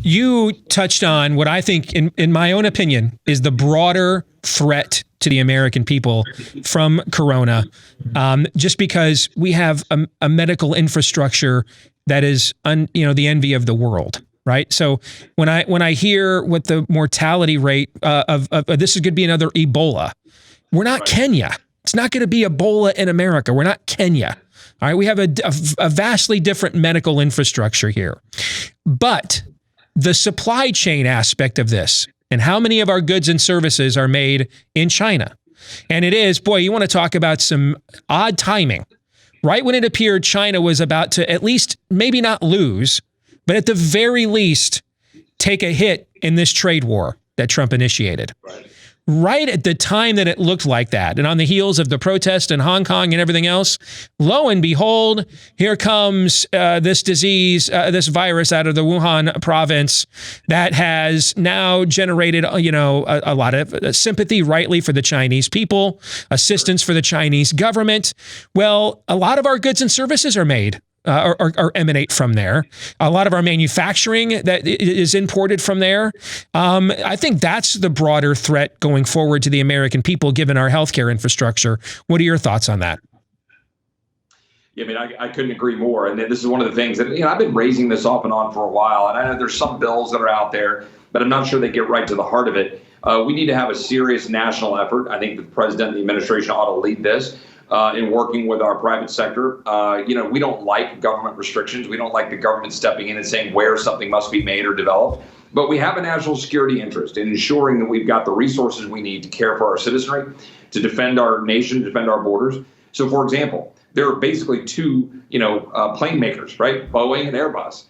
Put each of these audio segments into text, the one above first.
you touched on what I think, in my own opinion, is the broader threat to the American people from Corona, just because we have a medical infrastructure that is, the envy of the world. Right. So when I hear what the mortality rate of this is going to be another Ebola, we're not Kenya. It's not going to be Ebola in America. We're not Kenya. All right. We have a vastly different medical infrastructure here. But the supply chain aspect of this and how many of our goods and services are made in China. And it is, boy, you want to talk about some odd timing. Right when it appeared China was about to at least maybe not lose, but at the very least take a hit in this trade war that Trump initiated. Right at the time that it looked like that, and on the heels of the protest in Hong Kong and everything else, lo and behold, here comes this disease, this virus out of the Wuhan province that has now generated, a lot of sympathy, rightly, for the Chinese people, assistance for the Chinese government. Well, a lot of our goods and services are made. Or emanate from there. A lot of our manufacturing that is imported from there. I think that's the broader threat going forward to the American people, given our healthcare infrastructure. What are your thoughts on that? Yeah, I mean, I couldn't agree more. And this is one of the things that, I've been raising this off and on for a while. And I know there's some bills that are out there, but I'm not sure they get right to the heart of it. We need to have a serious national effort. I think the president and the administration ought to lead this. In working with our private sector. We don't like government restrictions. We don't like the government stepping in and saying where something must be made or developed. But we have a national security interest in ensuring that we've got the resources we need to care for our citizenry, to defend our nation, to defend our borders. So, for example, there are basically two, plane makers, right? Boeing and Airbus.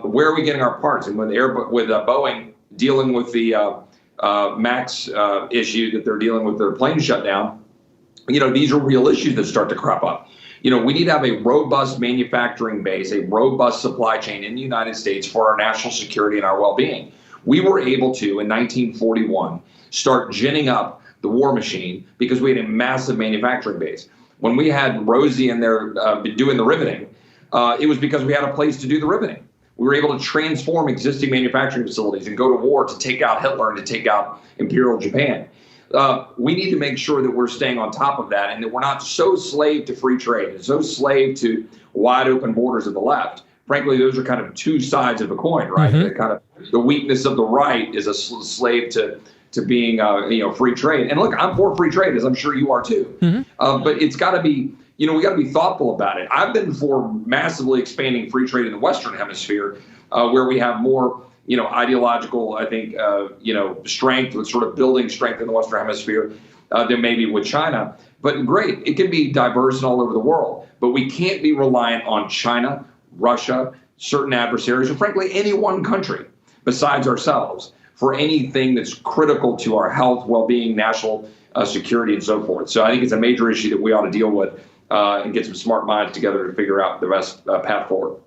Where are we getting our parts? And with Boeing dealing with the MAX issue that they're dealing with their plane shutdown, these are real issues that start to crop up. We need to have a robust manufacturing base, a robust supply chain in the United States for our national security and our well-being. We were able to, in 1941, start ginning up the war machine because we had a massive manufacturing base. When we had Rosie in there doing the riveting, it was because we had a place to do the riveting. We were able to transform existing manufacturing facilities and go to war to take out Hitler and to take out Imperial Japan. We need to make sure that we're staying on top of that and that we're not so slave to free trade and so slave to wide open borders of the left. Frankly, those are kind of two sides of a coin, right? Mm-hmm. The weakness of the right is a slave to being, free trade. And look, I'm for free trade, as I'm sure you are too. Mm-hmm. But it's got to be, we got to be thoughtful about it. I've been for massively expanding free trade in the Western Hemisphere, where we have more ideological, I think, strength, with sort of building strength in the Western Hemisphere than maybe with China. But great, it can be diverse and all over the world. But we can't be reliant on China, Russia, certain adversaries, or frankly, any one country besides ourselves for anything that's critical to our health, well-being, national security, and so forth. So I think it's a major issue that we ought to deal with and get some smart minds together to figure out the best path forward.